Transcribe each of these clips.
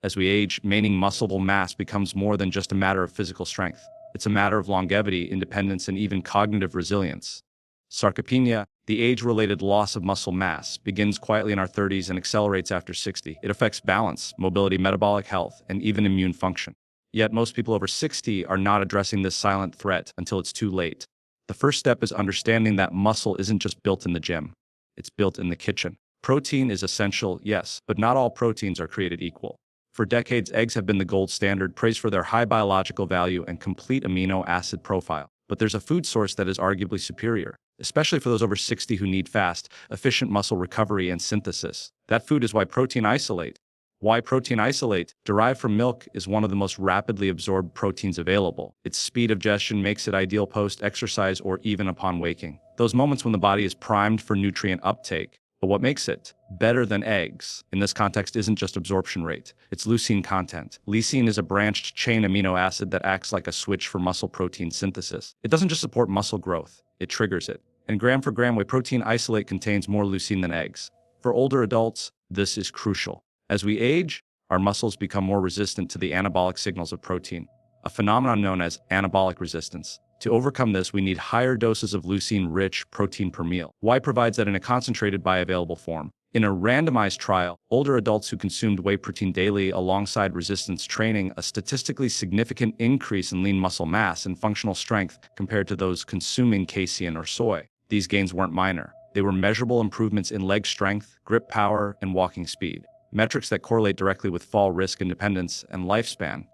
As we age, maintaining muscle mass becomes more than just a matter of physical strength. It's a matter of longevity, independence, and even cognitive resilience. Sarcopenia, the age-related loss of muscle mass, begins quietly in our 30s and accelerates after 60. It affects balance, mobility, metabolic health, and even immune function. Yet most people over 60 are not addressing this silent threat until it's too late. The first step is understanding that muscle isn't just built in the gym. It's built in the kitchen. Protein is essential, yes, but not all proteins are created equal. For decades, eggs have been the gold standard, praised for their high biological value and complete amino acid profile. But there's a food source that is arguably superior, especially for those over 60 who need fast, efficient muscle recovery and synthesis. That food is whey protein isolate. Whey protein isolate, derived from milk, is one of the most rapidly absorbed proteins available. Its speed of digestion makes it ideal post-exercise or even upon waking. Those moments when the body is primed for nutrient uptake. But what makes it better than eggs in this context isn't just absorption rate, it's leucine content. Leucine is a branched chain amino acid that acts like a switch for muscle protein synthesis. It doesn't just support muscle growth, it triggers it. And gram for gram, whey protein isolate contains more leucine than eggs. For older adults, this is crucial. As we age, our muscles become more resistant to the anabolic signals of protein, a phenomenon known as anabolic resistance. To overcome this, we need higher doses of leucine-rich protein per meal. Whey provides that in a concentrated bioavailable form. In a randomized trial, older adults who consumed whey protein daily alongside resistance training, a statistically significant increase in lean muscle mass and functional strength compared to those consuming casein or soy. These gains weren't minor. They were measurable improvements in leg strength, grip power, and walking speed, metrics that correlate directly with fall risk independence and lifespan.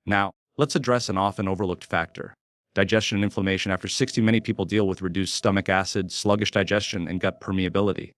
Now, let's address an often overlooked factor. Digestion and inflammation. After 60, many people deal with reduced stomach acid, sluggish digestion, and gut permeability.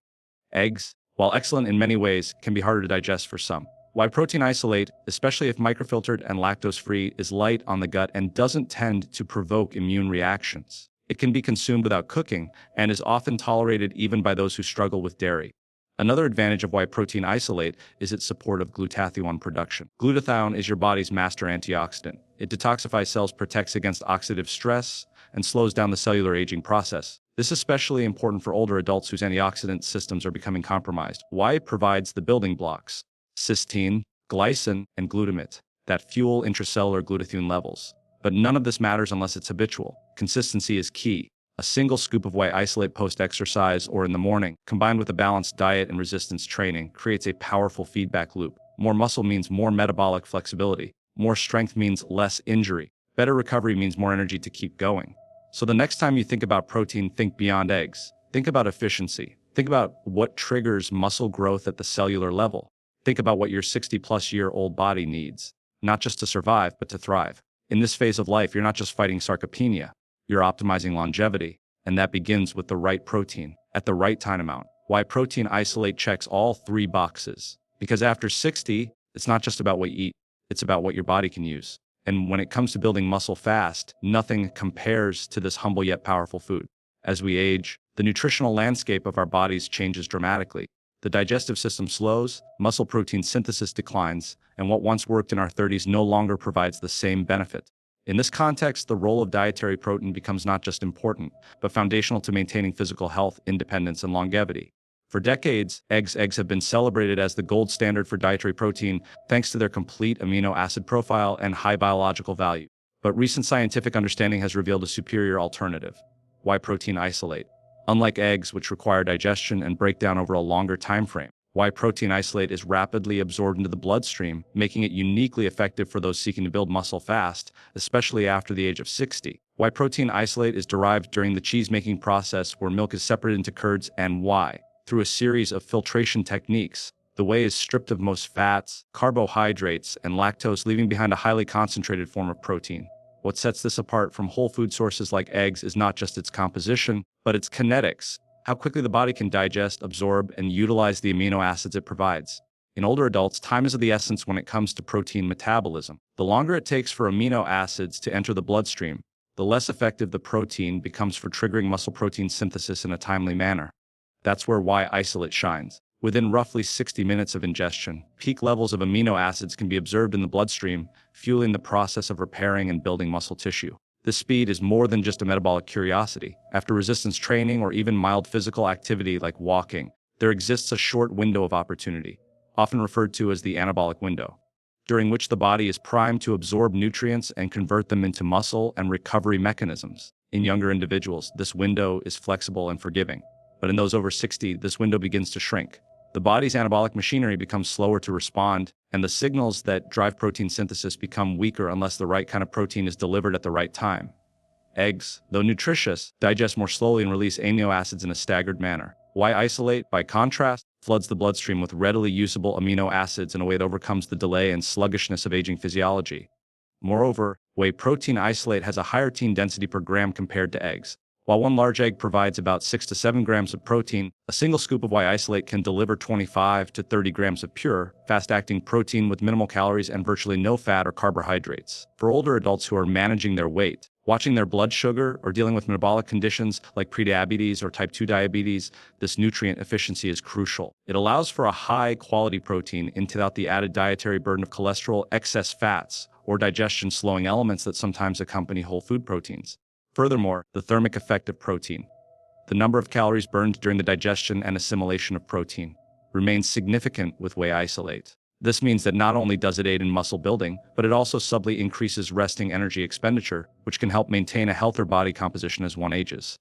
Eggs, while excellent in many ways, can be harder to digest for some. Whey protein isolate, especially if microfiltered and lactose-free, is light on the gut and doesn't tend to provoke immune reactions. It can be consumed without cooking and is often tolerated even by those who struggle with dairy. Another advantage of whey protein isolate is its support of glutathione production. Glutathione is your body's master antioxidant. It detoxifies cells, protects against oxidative stress, and slows down the cellular aging process. This is especially important for older adults whose antioxidant systems are becoming compromised. Whey provides the building blocks: cysteine, glycine, and glutamate that fuel intracellular glutathione levels. But none of this matters unless it's habitual. Consistency is key. A single scoop of whey isolate post-exercise or in the morning, combined with a balanced diet and resistance training, creates a powerful feedback loop. More muscle means more metabolic flexibility. More strength means less injury. Better recovery means more energy to keep going. So the next time you think about protein, think beyond eggs. Think about efficiency. Think about what triggers muscle growth at the cellular level. Think about what your 60-plus-year-old body needs, not just to survive, but to thrive. In this phase of life, you're not just fighting sarcopenia. You're optimizing longevity, and that begins with the right protein, at the right time amount. Whey protein isolate checks all three boxes. Because after 60, it's not just about what you eat, it's about what your body can use. And when it comes to building muscle fast, nothing compares to this humble yet powerful food. As we age, the nutritional landscape of our bodies changes dramatically. The digestive system slows, muscle protein synthesis declines, and what once worked in our 30s no longer provides the same benefit. In this context, the role of dietary protein becomes not just important, but foundational to maintaining physical health, independence, and longevity. For decades, eggs have been celebrated as the gold standard for dietary protein, thanks to their complete amino acid profile and high biological value. But recent scientific understanding has revealed a superior alternative: whey protein isolate. Unlike eggs, which require digestion and breakdown over a longer time frame, whey protein isolate is rapidly absorbed into the bloodstream, making it uniquely effective for those seeking to build muscle fast, especially after the age of 60. Whey protein isolate is derived during the cheese-making process, where milk is separated into curds and whey. Through a series of filtration techniques, the whey is stripped of most fats, carbohydrates, and lactose, leaving behind a highly concentrated form of protein. What sets this apart from whole food sources like eggs is not just its composition, but its kinetics. How quickly the body can digest, absorb, and utilize the amino acids it provides. In older adults, time is of the essence when it comes to protein metabolism. The longer it takes for amino acids to enter the bloodstream, the less effective the protein becomes for triggering muscle protein synthesis in a timely manner. That's where whey isolate shines. Within roughly 60 minutes of ingestion, peak levels of amino acids can be observed in the bloodstream, fueling the process of repairing and building muscle tissue. This speed is more than just a metabolic curiosity. After resistance training or even mild physical activity like walking, there exists a short window of opportunity, often referred to as the anabolic window. during which the body is primed to absorb nutrients and convert them into muscle and recovery mechanisms. In younger individuals, this window is flexible and forgiving. But in those over 60, this window begins to shrink. The body's anabolic machinery becomes slower to respond, and the signals that drive protein synthesis become weaker unless the right kind of protein is delivered at the right time. Eggs, though nutritious, digest more slowly and release amino acids in a staggered manner. Whey isolate, by contrast, floods the bloodstream with readily usable amino acids in a way that overcomes the delay and sluggishness of aging physiology. Moreover, whey protein isolate has a higher protein density per gram compared to eggs. While one large egg provides about 6 to 7 grams of protein, a single scoop of whey isolate can deliver 25 to 30 grams of pure, fast-acting protein with minimal calories and virtually no fat or carbohydrates. For older adults who are managing their weight, watching their blood sugar, or dealing with metabolic conditions like prediabetes or type 2 diabetes, this nutrient efficiency is crucial. It allows for a high-quality protein without the added dietary burden of cholesterol, excess fats, or digestion-slowing elements that sometimes accompany whole food proteins. Furthermore, the thermic effect of protein, the number of calories burned during the digestion and assimilation of protein, remains significant with whey isolate. This means that not only does it aid in muscle building, but it also subtly increases resting energy expenditure, which can help maintain a healthier body composition as one ages.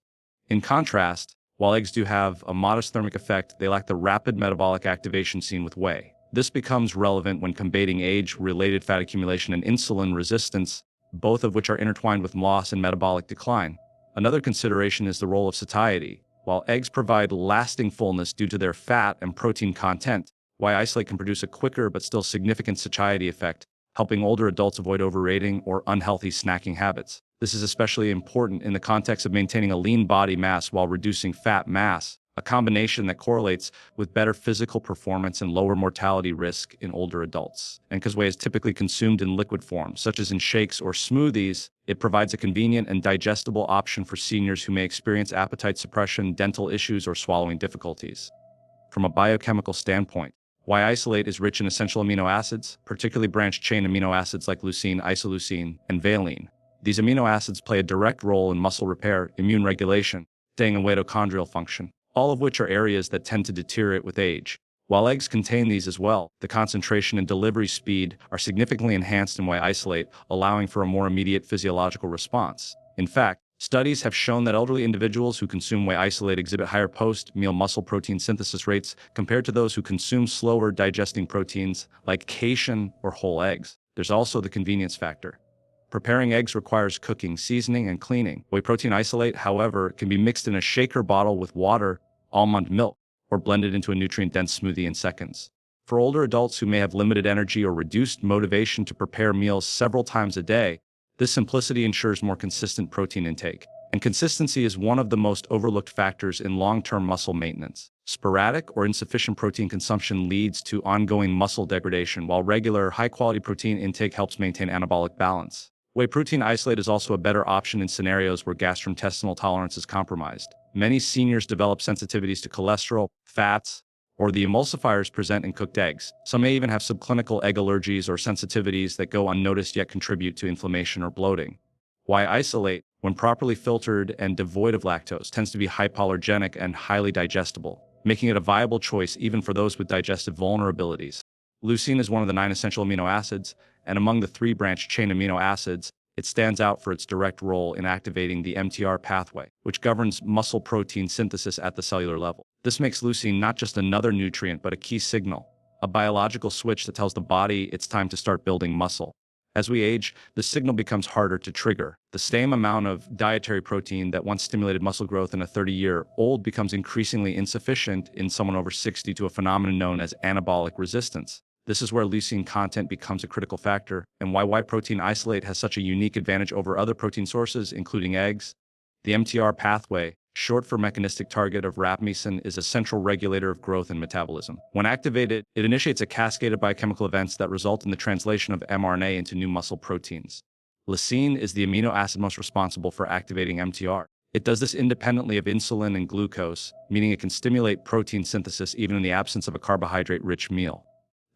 In contrast, while eggs do have a modest thermic effect, they lack the rapid metabolic activation seen with whey. This becomes relevant when combating age-related fat accumulation and insulin resistance, both of which are intertwined with loss and metabolic decline. Another consideration is the role of satiety. While eggs provide lasting fullness due to their fat and protein content, whey isolate can produce a quicker but still significant satiety effect, helping older adults avoid overeating or unhealthy snacking habits. This is especially important in the context of maintaining a lean body mass while reducing fat mass, a combination that correlates with better physical performance and lower mortality risk in older adults. And because whey is typically consumed in liquid form, such as in shakes or smoothies, it provides a convenient and digestible option for seniors who may experience appetite suppression, dental issues, or swallowing difficulties. From a biochemical standpoint, whey isolate is rich in essential amino acids, particularly branched-chain amino acids like leucine, isoleucine, and valine. These amino acids play a direct role in muscle repair, immune regulation, and mitochondrial function, all of which are areas that tend to deteriorate with age. While eggs contain these as well, the concentration and delivery speed are significantly enhanced in whey isolate, allowing for a more immediate physiological response. In fact, studies have shown that elderly individuals who consume whey isolate exhibit higher post-meal muscle protein synthesis rates compared to those who consume slower digesting proteins like casein or whole eggs. There's also the convenience factor. Preparing eggs requires cooking, seasoning, and cleaning. Whey protein isolate, however, can be mixed in a shaker bottle with water, almond milk, or blended into a nutrient-dense smoothie in seconds. For older adults who may have limited energy or reduced motivation to prepare meals several times a day, this simplicity ensures more consistent protein intake. And consistency is one of the most overlooked factors in long-term muscle maintenance. Sporadic or insufficient protein consumption leads to ongoing muscle degradation, while regular, high-quality protein intake helps maintain anabolic balance. Whey protein isolate is also a better option in scenarios where gastrointestinal tolerance is compromised. Many seniors develop sensitivities to cholesterol, fats, or the emulsifiers present in cooked eggs. Some may even have subclinical egg allergies or sensitivities that go unnoticed yet contribute to inflammation or bloating. Whey isolate, when properly filtered and devoid of lactose, tends to be hypoallergenic and highly digestible, making it a viable choice even for those with digestive vulnerabilities. Leucine is one of the 9 essential amino acids, and among the 3 branched-chain amino acids, it stands out for its direct role in activating the mTR pathway, which governs muscle protein synthesis at the cellular level. This makes leucine not just another nutrient but a key signal, a biological switch that tells the body it's time to start building muscle. As we age, the signal becomes harder to trigger. The same amount of dietary protein that once stimulated muscle growth in a 30-year-old becomes increasingly insufficient in someone over 60 to a phenomenon known as anabolic resistance. This is where leucine content becomes a critical factor, and why whey protein isolate has such a unique advantage over other protein sources, including eggs. The mTR pathway, short for mechanistic target of rapamycin, is a central regulator of growth and metabolism. When activated, it initiates a cascade of biochemical events that result in the translation of mRNA into new muscle proteins. Leucine is the amino acid most responsible for activating mTR. It does this independently of insulin and glucose, meaning it can stimulate protein synthesis even in the absence of a carbohydrate-rich meal.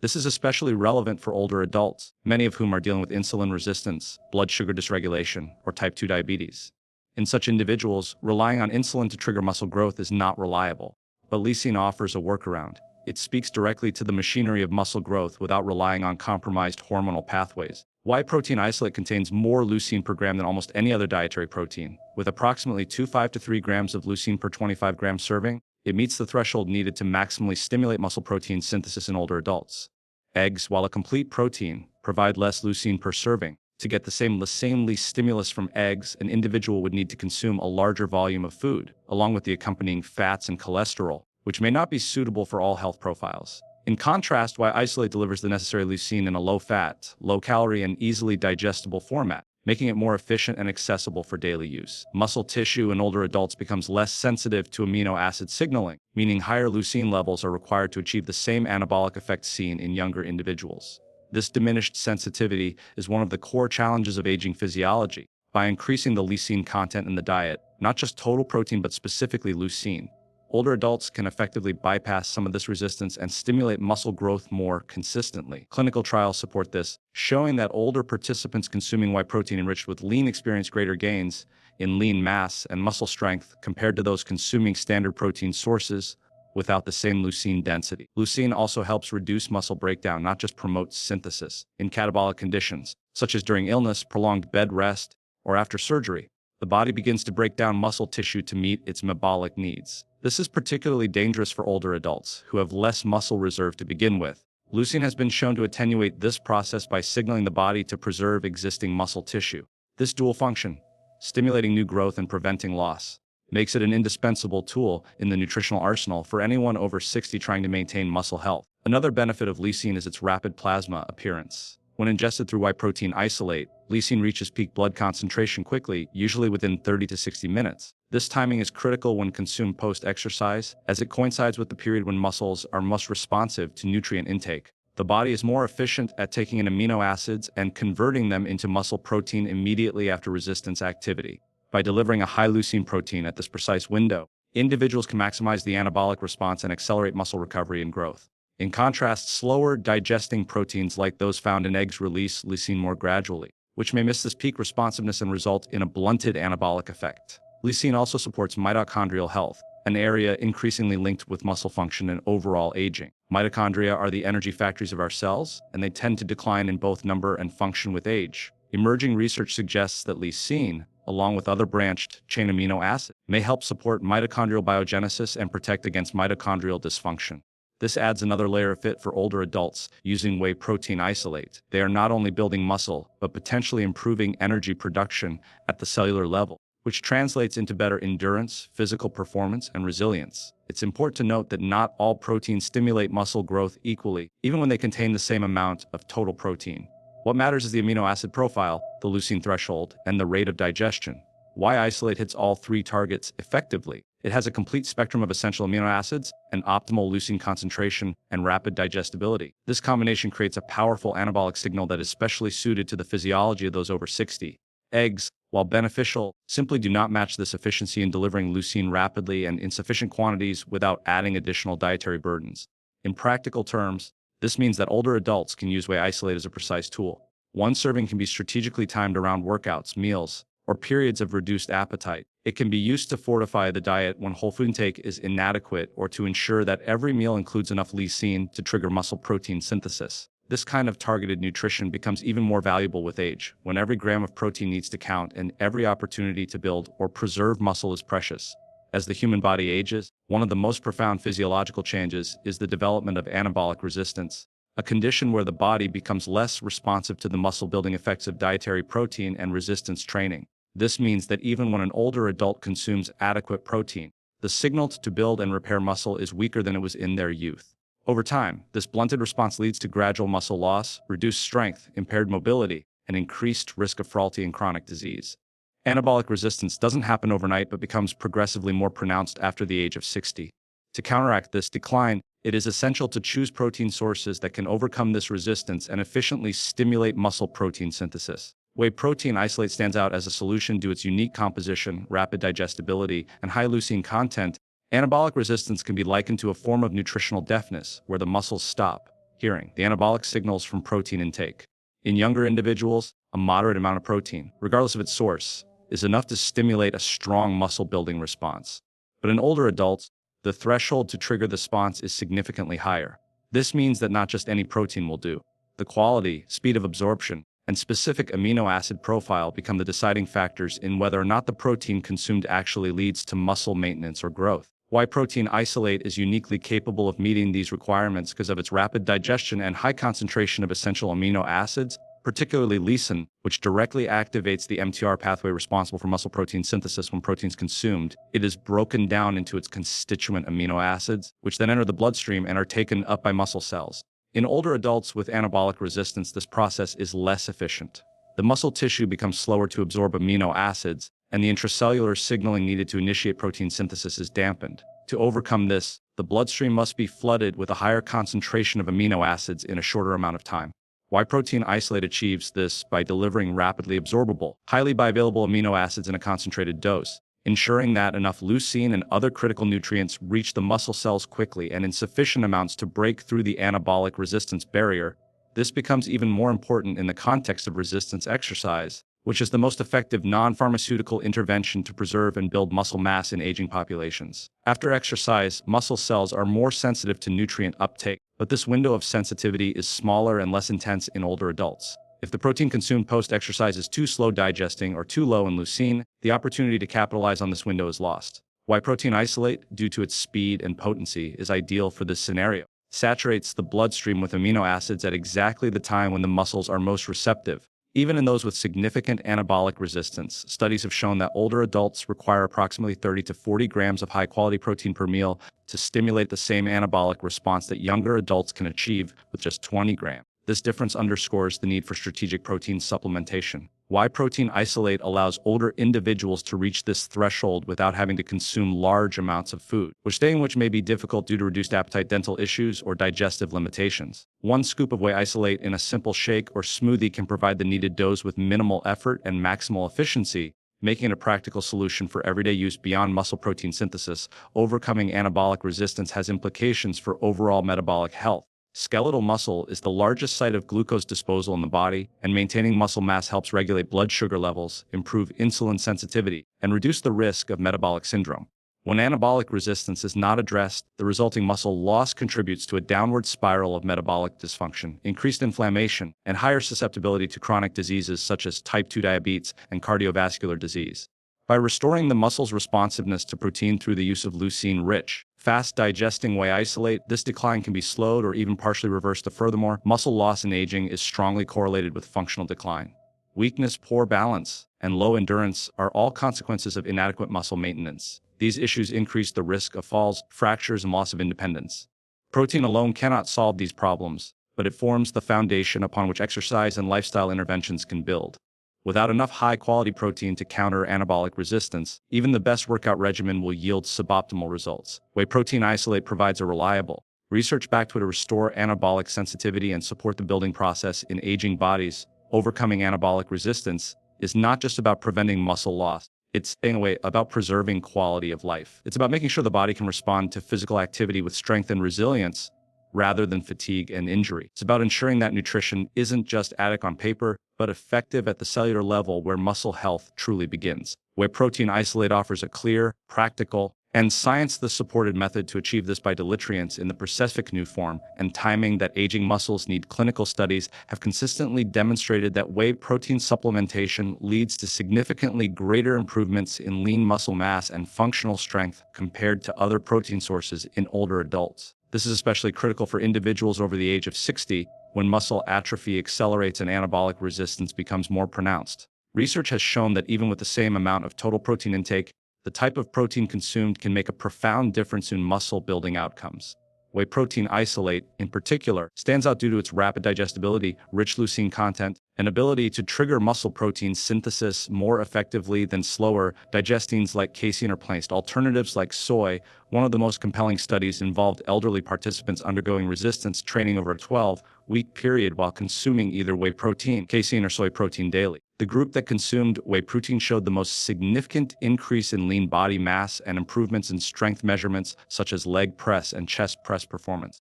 This is especially relevant for older adults, many of whom are dealing with insulin resistance, blood sugar dysregulation, or type 2 diabetes. In such individuals, relying on insulin to trigger muscle growth is not reliable, but leucine offers a workaround. It speaks directly to the machinery of muscle growth without relying on compromised hormonal pathways. Whey protein isolate contains more leucine per gram than almost any other dietary protein. With approximately 2.5 to 3 grams of leucine per 25-gram serving, it meets the threshold needed to maximally stimulate muscle protein synthesis in older adults. Eggs, while a complete protein, provide less leucine per serving. To get the same leucine stimulus from eggs, an individual would need to consume a larger volume of food, along with the accompanying fats and cholesterol, which may not be suitable for all health profiles. In contrast, Whey isolate delivers the necessary leucine in a low-fat, low-calorie, and easily digestible format, making it more efficient and accessible for daily use. Muscle tissue in older adults becomes less sensitive to amino acid signaling, meaning higher leucine levels are required to achieve the same anabolic effect seen in younger individuals. This diminished sensitivity is one of the core challenges of aging physiology. By increasing the leucine content in the diet, not just total protein but specifically leucine, older adults can effectively bypass some of this resistance and stimulate muscle growth more consistently. Clinical trials support this, showing that older participants consuming Whey protein enriched with lean experience greater gains in lean mass and muscle strength compared to those consuming standard protein sources without the same leucine density. Leucine also helps reduce muscle breakdown, not just promotes synthesis. In catabolic conditions, such as during illness, prolonged bed rest, or after surgery, the body begins to break down muscle tissue to meet its metabolic needs. This is particularly dangerous for older adults, who have less muscle reserve to begin with. Leucine has been shown to attenuate this process by signaling the body to preserve existing muscle tissue. This dual function, stimulating new growth and preventing loss, makes it an indispensable tool in the nutritional arsenal for anyone over 60 trying to maintain muscle health. Another benefit of leucine is its rapid plasma appearance. When ingested through Whey protein isolate, leucine reaches peak blood concentration quickly, usually within 30 to 60 minutes. This timing is critical when consumed post-exercise, as it coincides with the period when muscles are most responsive to nutrient intake. The body is more efficient at taking in amino acids and converting them into muscle protein immediately after resistance activity. By delivering a high leucine protein at this precise window, individuals can maximize the anabolic response and accelerate muscle recovery and growth. In contrast, slower digesting proteins like those found in eggs release leucine more gradually, which may miss this peak responsiveness and result in a blunted anabolic effect. Leucine also supports mitochondrial health, an area increasingly linked with muscle function and overall aging. Mitochondria are the energy factories of our cells, and they tend to decline in both number and function with age. Emerging research suggests that leucine, along with other branched-chain amino acids, may help support mitochondrial biogenesis and protect against mitochondrial dysfunction. This adds another layer of fit for older adults using Whey protein isolate. They are not only building muscle, but potentially improving energy production at the cellular level, which translates into better endurance, physical performance, and resilience. It's important to note that not all proteins stimulate muscle growth equally, even when they contain the same amount of total protein. What matters is the amino acid profile, the leucine threshold, and the rate of digestion. Whey isolate hits all three targets effectively. It has a complete spectrum of essential amino acids, an optimal leucine concentration, and rapid digestibility. This combination creates a powerful anabolic signal that is specially suited to the physiology of those over 60. Eggs, while beneficial, simply do not match this efficiency in delivering leucine rapidly and in sufficient quantities without adding additional dietary burdens. In practical terms, this means that older adults can use Whey isolate as a precise tool. One serving can be strategically timed around workouts, meals, or periods of reduced appetite. It can be used to fortify the diet when whole food intake is inadequate or to ensure that every meal includes enough leucine to trigger muscle protein synthesis. This kind of targeted nutrition becomes even more valuable with age, when every gram of protein needs to count and every opportunity to build or preserve muscle is precious. As the human body ages, one of the most profound physiological changes is the development of anabolic resistance, a condition where the body becomes less responsive to the muscle-building effects of dietary protein and resistance training. This means that even when an older adult consumes adequate protein, the signal to build and repair muscle is weaker than it was in their youth. Over time, this blunted response leads to gradual muscle loss, reduced strength, impaired mobility, and increased risk of frailty and chronic disease. Anabolic resistance doesn't happen overnight but becomes progressively more pronounced after the age of 60. To counteract this decline, it is essential to choose protein sources that can overcome this resistance and efficiently stimulate muscle protein synthesis. Whey protein isolate stands out as a solution due to its unique composition, rapid digestibility, and high leucine content. Anabolic resistance can be likened to a form of nutritional deafness, where the muscles stop hearing the anabolic signals from protein intake. In younger individuals, a moderate amount of protein, regardless of its source, is enough to stimulate a strong muscle-building response. But in older adults, the threshold to trigger the response is significantly higher. This means that not just any protein will do. The quality, speed of absorption, and specific amino acid profile become the deciding factors in whether or not the protein consumed actually leads to muscle maintenance or growth. Whey protein isolate is uniquely capable of meeting these requirements because of its rapid digestion and high concentration of essential amino acids, particularly leucine, which directly activates the mTOR pathway responsible for muscle protein synthesis. When protein is consumed, it is broken down into its constituent amino acids, which then enter the bloodstream and are taken up by muscle cells. In older adults with anabolic resistance, this process is less efficient. The muscle tissue becomes slower to absorb amino acids, and the intracellular signaling needed to initiate protein synthesis is dampened. To overcome this, the bloodstream must be flooded with a higher concentration of amino acids in a shorter amount of time. Whey protein isolate achieves this by delivering rapidly absorbable, highly bioavailable amino acids in a concentrated dose, ensuring that enough leucine and other critical nutrients reach the muscle cells quickly and in sufficient amounts to break through the anabolic resistance barrier. This becomes even more important in the context of resistance exercise, which is the most effective non-pharmaceutical intervention to preserve and build muscle mass in aging populations. After exercise, muscle cells are more sensitive to nutrient uptake, but this window of sensitivity is smaller and less intense in older adults. If the protein consumed post-exercise is too slow digesting or too low in leucine, the opportunity to capitalize on this window is lost. Whey protein isolate, due to its speed and potency, is ideal for this scenario. Saturates the bloodstream with amino acids at exactly the time when the muscles are most receptive. Even in those with significant anabolic resistance, studies have shown that older adults require approximately 30 to 40 grams of high-quality protein per meal to stimulate the same anabolic response that younger adults can achieve with just 20 grams. This difference underscores the need for strategic protein supplementation. Whey protein isolate allows older individuals to reach this threshold without having to consume large amounts of food, which may be difficult due to reduced appetite, dental issues, or digestive limitations. One scoop of whey isolate in a simple shake or smoothie can provide the needed dose with minimal effort and maximal efficiency, making it a practical solution for everyday use beyond muscle protein synthesis. Overcoming anabolic resistance has implications for overall metabolic health. Skeletal muscle is the largest site of glucose disposal in the body, and maintaining muscle mass helps regulate blood sugar levels, improve insulin sensitivity, and reduce the risk of metabolic syndrome. When anabolic resistance is not addressed, the resulting muscle loss contributes to a downward spiral of metabolic dysfunction, increased inflammation, and higher susceptibility to chronic diseases such as type 2 diabetes and cardiovascular disease. By restoring the muscle's responsiveness to protein through the use of leucine-rich, fast-digesting whey isolate, this decline can be slowed or even partially reversed. Furthermore, muscle loss in aging is strongly correlated with functional decline. Weakness, poor balance, and low endurance are all consequences of inadequate muscle maintenance. These issues increase the risk of falls, fractures, and loss of independence. Protein alone cannot solve these problems, but it forms the foundation upon which exercise and lifestyle interventions can build. Without enough high-quality protein to counter anabolic resistance, even the best workout regimen will yield suboptimal results. Whey protein isolate provides a reliable, research-backed way to restore anabolic sensitivity and support the building process in aging bodies. Overcoming anabolic resistance is not just about preventing muscle loss. It's, in a way, about preserving quality of life. It's about making sure the body can respond to physical activity with strength and resilience, rather than fatigue and injury. It's about ensuring that nutrition isn't just adequate on paper, but effective at the cellular level where muscle health truly begins. Whey protein isolate offers a clear, practical, and science-supported method to achieve this by nutrients in the specific new form and timing that aging muscles need. Clinical studies have consistently demonstrated that whey protein supplementation leads to significantly greater improvements in lean muscle mass and functional strength compared to other protein sources in older adults. This is especially critical for individuals over the age of 60, when muscle atrophy accelerates and anabolic resistance becomes more pronounced. Research has shown that even with the same amount of total protein intake, the type of protein consumed can make a profound difference in muscle building outcomes. Whey protein isolate, in particular, stands out due to its rapid digestibility, rich leucine content, and ability to trigger muscle protein synthesis more effectively than slower digestines like casein or plant. Alternatives like soy. One of the most compelling studies involved elderly participants undergoing resistance training over a 12-week period while consuming either whey protein, casein, or soy protein daily. The group that consumed whey protein showed the most significant increase in lean body mass and improvements in strength measurements such as leg press and chest press performance.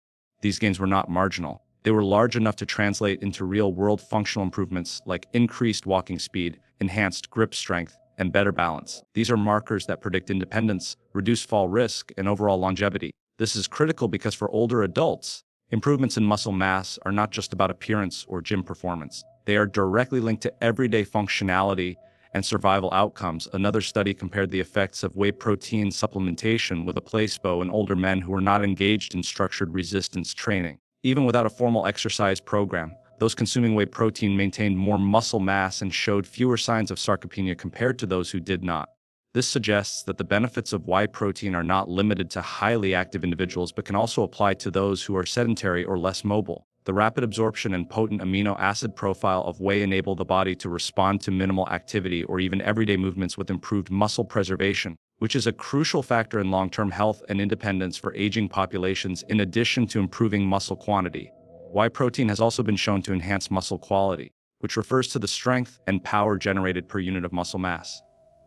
These gains were not marginal. They were large enough to translate into real-world functional improvements like increased walking speed, enhanced grip strength, and better balance. These are markers that predict independence, reduce fall risk, and overall longevity. This is critical because for older adults, improvements in muscle mass are not just about appearance or gym performance. They are directly linked to everyday functionality and survival outcomes. Another study compared the effects of whey protein supplementation with a placebo in older men who were not engaged in structured resistance training. Even without a formal exercise program, those consuming whey protein maintained more muscle mass and showed fewer signs of sarcopenia compared to those who did not. This suggests that the benefits of whey protein are not limited to highly active individuals but can also apply to those who are sedentary or less mobile. The rapid absorption and potent amino acid profile of whey enable the body to respond to minimal activity or even everyday movements with improved muscle preservation, which is a crucial factor in long-term health and independence for aging populations in addition to improving muscle quantity. Whey protein has also been shown to enhance muscle quality, which refers to the strength and power generated per unit of muscle mass.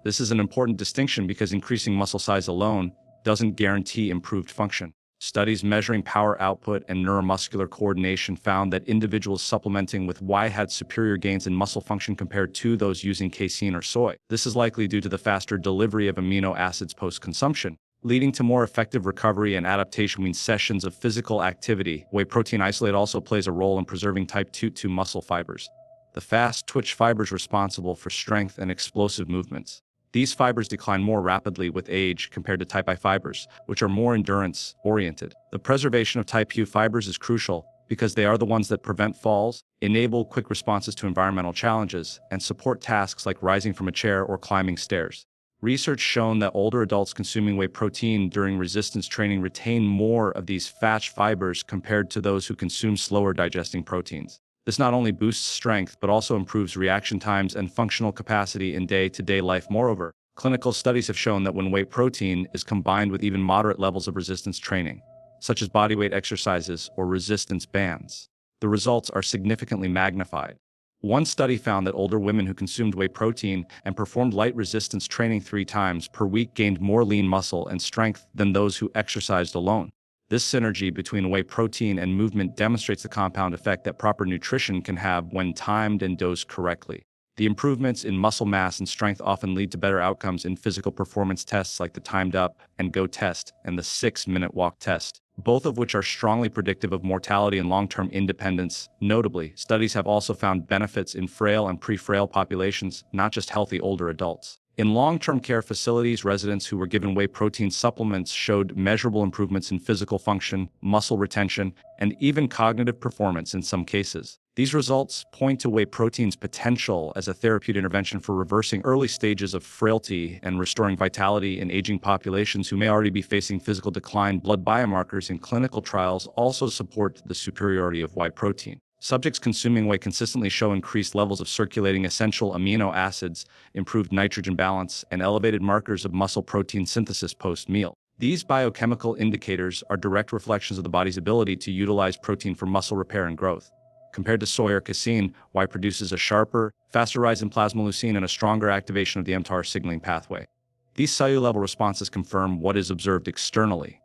This is an important distinction because increasing muscle size alone doesn't guarantee improved function. Studies measuring power output and neuromuscular coordination found that individuals supplementing with whey had superior gains in muscle function compared to those using casein or soy. This is likely due to the faster delivery of amino acids post-consumption, leading to more effective recovery and adaptation between sessions of physical activity. Whey protein isolate also plays a role in preserving type 2 muscle fibers, the fast twitch fibers responsible for strength and explosive movements. These fibers decline more rapidly with age compared to type I fibers, which are more endurance-oriented. The preservation of type 2 fibers is crucial because they are the ones that prevent falls, enable quick responses to environmental challenges, and support tasks like rising from a chair or climbing stairs. Research shown that older adults consuming whey protein during resistance training retain more of these fast fibers compared to those who consume slower digesting proteins. This not only boosts strength but also improves reaction times and functional capacity in day-to-day life. Moreover, clinical studies have shown that when whey protein is combined with even moderate levels of resistance training, such as bodyweight exercises or resistance bands, the results are significantly magnified. One study found that older women who consumed whey protein and performed light resistance training 3 times per week gained more lean muscle and strength than those who exercised alone. This synergy between whey protein and movement demonstrates the compound effect that proper nutrition can have when timed and dosed correctly. The improvements in muscle mass and strength often lead to better outcomes in physical performance tests like the timed up and go test and the 6-minute walk test, both of which are strongly predictive of mortality and long-term independence. Notably, studies have also found benefits in frail and pre-frail populations, not just healthy older adults. In long-term care facilities, residents who were given whey protein supplements showed measurable improvements in physical function, muscle retention, and even cognitive performance in some cases. These results point to whey protein's potential as a therapeutic intervention for reversing early stages of frailty and restoring vitality in aging populations who may already be facing physical decline. Blood biomarkers in clinical trials also support the superiority of whey protein. Subjects consuming whey consistently show increased levels of circulating essential amino acids, improved nitrogen balance, and elevated markers of muscle protein synthesis post-meal. These biochemical indicators are direct reflections of the body's ability to utilize protein for muscle repair and growth. Compared to soy or casein, whey produces a sharper, faster rise in plasma leucine and a stronger activation of the mTOR signaling pathway. These cellular-level responses confirm what is observed externally: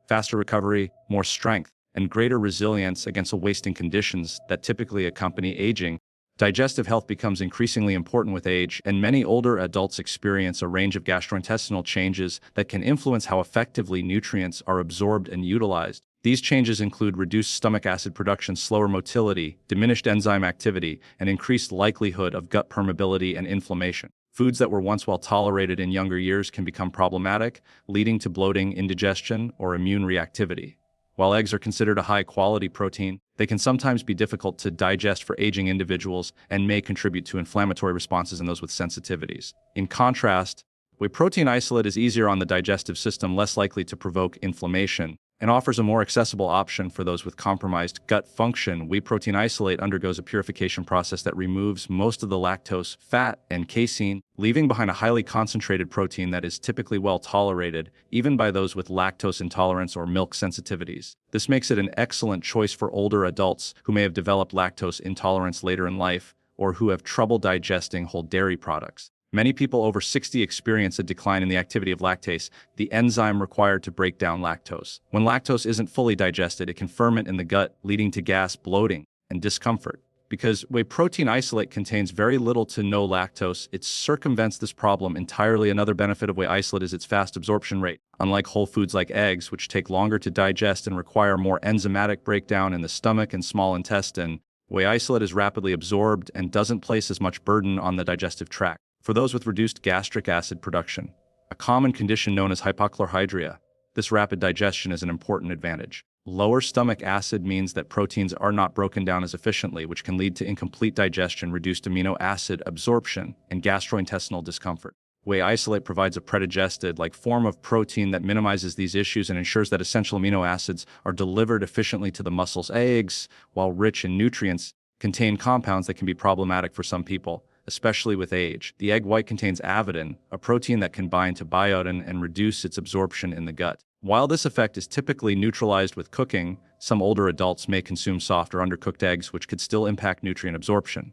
faster recovery, more strength, and greater resilience against the wasting conditions that typically accompany aging. Digestive health becomes increasingly important with age, and many older adults experience a range of gastrointestinal changes that can influence how effectively nutrients are absorbed and utilized. These changes include reduced stomach acid production, slower motility, diminished enzyme activity, and increased likelihood of gut permeability and inflammation. Foods that were once well tolerated in younger years can become problematic, leading to bloating, indigestion, or immune reactivity. While eggs are considered a high-quality protein, they can sometimes be difficult to digest for aging individuals and may contribute to inflammatory responses in those with sensitivities. In contrast, whey protein isolate is easier on the digestive system, less likely to provoke inflammation, and offers a more accessible option for those with compromised gut function. Whey protein isolate undergoes a purification process that removes most of the lactose, fat, and casein, leaving behind a highly concentrated protein that is typically well tolerated, even by those with lactose intolerance or milk sensitivities. This makes it an excellent choice for older adults who may have developed lactose intolerance later in life or who have trouble digesting whole dairy products. Many people over 60 experience a decline in the activity of lactase, the enzyme required to break down lactose. When lactose isn't fully digested, it can ferment in the gut, leading to gas, bloating, and discomfort. Because whey protein isolate contains very little to no lactose, it circumvents this problem entirely. Another benefit of whey isolate is its fast absorption rate. Unlike whole foods like eggs, which take longer to digest and require more enzymatic breakdown in the stomach and small intestine, whey isolate is rapidly absorbed and doesn't place as much burden on the digestive tract. For those with reduced gastric acid production, a common condition known as hypochlorhydria, this rapid digestion is an important advantage. Lower stomach acid means that proteins are not broken down as efficiently, which can lead to incomplete digestion, reduced amino acid absorption, and gastrointestinal discomfort. Whey isolate provides a predigested-like form of protein that minimizes these issues and ensures that essential amino acids are delivered efficiently to the muscles. Eggs, while rich in nutrients, contain compounds that can be problematic for some people, especially with age. The egg white contains avidin, a protein that can bind to biotin and reduce its absorption in the gut. While this effect is typically neutralized with cooking, some older adults may consume soft or undercooked eggs, which could still impact nutrient absorption.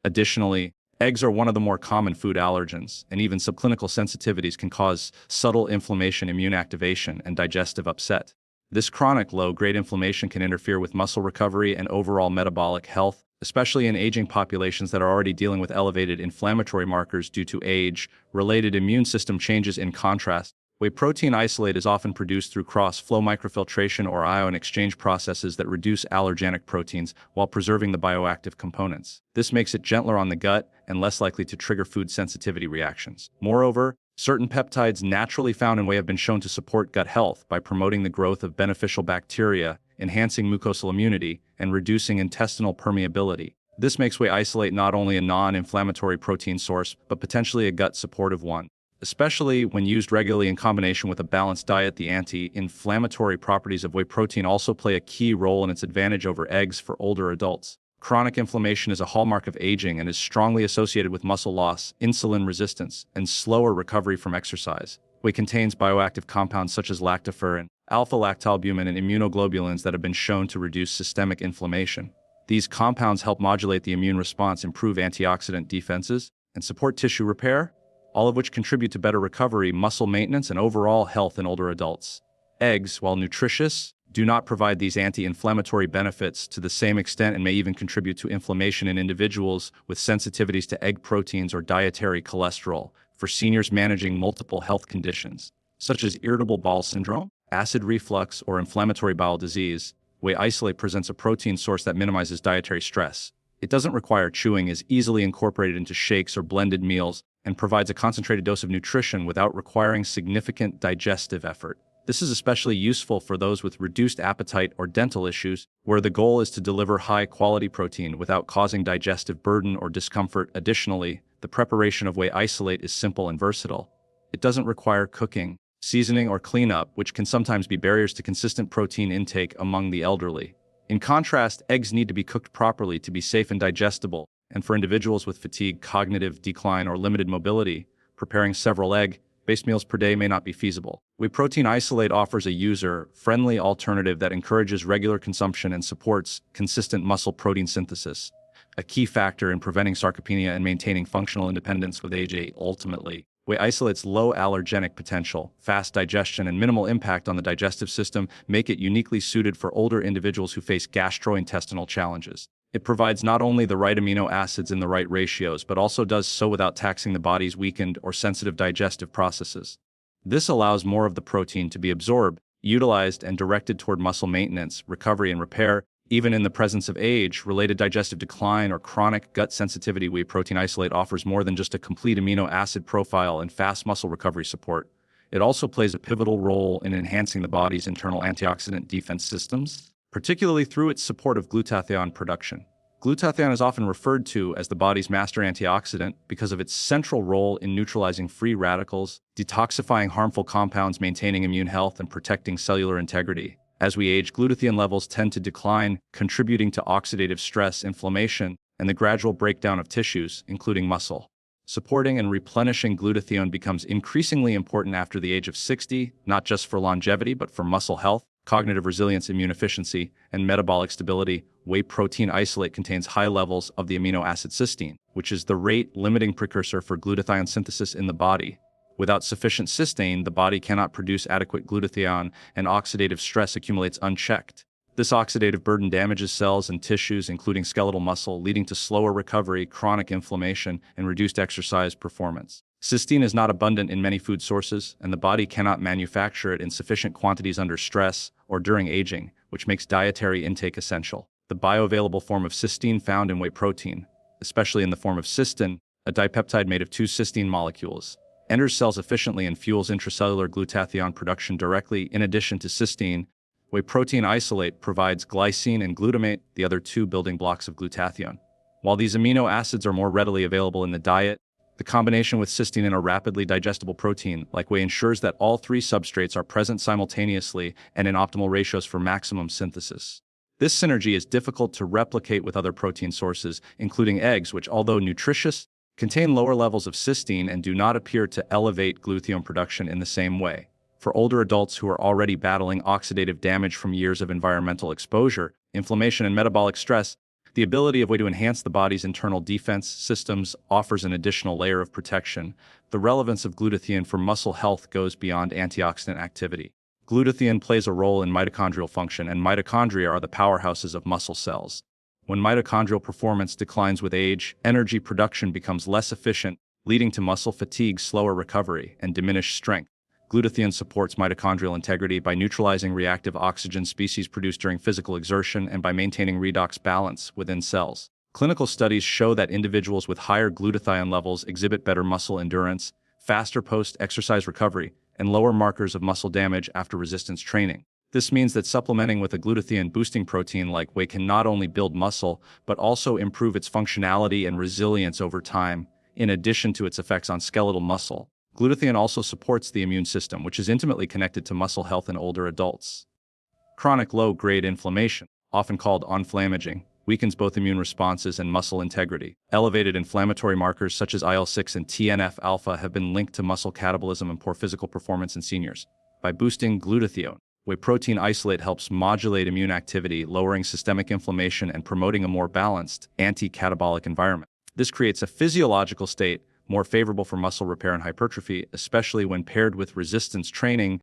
Additionally, eggs are one of the more common food allergens, and even subclinical sensitivities can cause subtle inflammation, immune activation, and digestive upset. This chronic low-grade inflammation can interfere with muscle recovery and overall metabolic health, especially in aging populations that are already dealing with elevated inflammatory markers due to age-related immune system changes. In contrast, whey protein isolate is often produced through cross-flow microfiltration or ion exchange processes that reduce allergenic proteins while preserving the bioactive components. This makes it gentler on the gut and less likely to trigger food sensitivity reactions. Moreover, certain peptides naturally found in whey have been shown to support gut health by promoting the growth of beneficial bacteria, enhancing mucosal immunity, and reducing intestinal permeability. This makes whey isolate not only a non-inflammatory protein source, but potentially a gut-supportive one. Especially when used regularly in combination with a balanced diet. The anti-inflammatory properties of whey protein also play a key role in its advantage over eggs for older adults. Chronic inflammation is a hallmark of aging and is strongly associated with muscle loss, insulin resistance, and slower recovery from exercise. Whey contains bioactive compounds such as lactoferrin, alpha-lactalbumin, and immunoglobulins that have been shown to reduce systemic inflammation. These compounds help modulate the immune response, improve antioxidant defenses, and support tissue repair, all of which contribute to better recovery, muscle maintenance, and overall health in older adults. Eggs, while nutritious, do not provide these anti-inflammatory benefits to the same extent and may even contribute to inflammation in individuals with sensitivities to egg proteins or dietary cholesterol. For seniors managing multiple health conditions, such as irritable bowel syndrome, acid reflux, or inflammatory bowel disease, whey isolate presents a protein source that minimizes dietary stress. It doesn't require chewing, is easily incorporated into shakes or blended meals, and provides a concentrated dose of nutrition without requiring significant digestive effort. This is especially useful for those with reduced appetite or dental issues, where the goal is to deliver high-quality protein without causing digestive burden or discomfort. Additionally, the preparation of whey isolate is simple and versatile. It doesn't require cooking, seasoning, or cleanup, which can sometimes be barriers to consistent protein intake among the elderly. In contrast, eggs need to be cooked properly to be safe and digestible, and for individuals with fatigue, cognitive decline, or limited mobility, preparing several egg-based meals per day may not be feasible. Whey protein isolate offers a user-friendly alternative that encourages regular consumption and supports consistent muscle protein synthesis, a key factor in preventing sarcopenia and maintaining functional independence with age. Ultimately, whey isolate's low allergenic potential, fast digestion, and minimal impact on the digestive system make it uniquely suited for older individuals who face gastrointestinal challenges. It provides not only the right amino acids in the right ratios, but also does so without taxing the body's weakened or sensitive digestive processes. This allows more of the protein to be absorbed, utilized, and directed toward muscle maintenance, recovery, and repair, even in the presence of age-related digestive decline or chronic gut sensitivity. Whey protein isolate offers more than just a complete amino acid profile and fast muscle recovery support. It also plays a pivotal role in enhancing the body's internal antioxidant defense systems, particularly through its support of glutathione production. Glutathione is often referred to as the body's master antioxidant because of its central role in neutralizing free radicals, detoxifying harmful compounds, maintaining immune health, and protecting cellular integrity. As we age, glutathione levels tend to decline, contributing to oxidative stress, inflammation, and the gradual breakdown of tissues, including muscle. Supporting and replenishing glutathione becomes increasingly important after the age of 60, not just for longevity, but for muscle health, cognitive resilience, immune efficiency, and metabolic stability. Whey protein isolate contains high levels of the amino acid cysteine, which is the rate-limiting precursor for glutathione synthesis in the body. Without sufficient cysteine, the body cannot produce adequate glutathione, and oxidative stress accumulates unchecked. This oxidative burden damages cells and tissues, including skeletal muscle, leading to slower recovery, chronic inflammation, and reduced exercise performance. Cysteine is not abundant in many food sources, and the body cannot manufacture it in sufficient quantities under stress or during aging, which makes dietary intake essential. The bioavailable form of cysteine found in whey protein, especially in the form of cystin, a dipeptide made of two cysteine molecules, enters cells efficiently and fuels intracellular glutathione production directly. In addition to cysteine, whey protein isolate provides glycine and glutamate, the other two building blocks of glutathione. While these amino acids are more readily available in the diet, the combination with cysteine in a rapidly digestible protein like whey ensures that all three substrates are present simultaneously and in optimal ratios for maximum synthesis. This synergy is difficult to replicate with other protein sources, including eggs, which, although nutritious, contain lower levels of cysteine and do not appear to elevate glutathione production in the same way. For older adults who are already battling oxidative damage from years of environmental exposure, inflammation, and metabolic stress, the ability of whey to enhance the body's internal defense systems offers an additional layer of protection. The relevance of glutathione for muscle health goes beyond antioxidant activity. Glutathione plays a role in mitochondrial function, and mitochondria are the powerhouses of muscle cells. When mitochondrial performance declines with age, energy production becomes less efficient, leading to muscle fatigue, slower recovery, and diminished strength. Glutathione supports mitochondrial integrity by neutralizing reactive oxygen species produced during physical exertion and by maintaining redox balance within cells. Clinical studies show that individuals with higher glutathione levels exhibit better muscle endurance, faster post-exercise recovery, and lower markers of muscle damage after resistance training. This means that supplementing with a glutathione-boosting protein like whey can not only build muscle, but also improve its functionality and resilience over time, in addition to its effects on skeletal muscle. Glutathione also supports the immune system, which is intimately connected to muscle health in older adults. Chronic low-grade inflammation, often called inflammaging, weakens both immune responses and muscle integrity. Elevated inflammatory markers such as IL-6 and TNF-alpha have been linked to muscle catabolism and poor physical performance in seniors. By boosting glutathione, whey protein isolate helps modulate immune activity, lowering systemic inflammation and promoting a more balanced, anti-catabolic environment. This creates a physiological state more favorable for muscle repair and hypertrophy, especially when paired with resistance training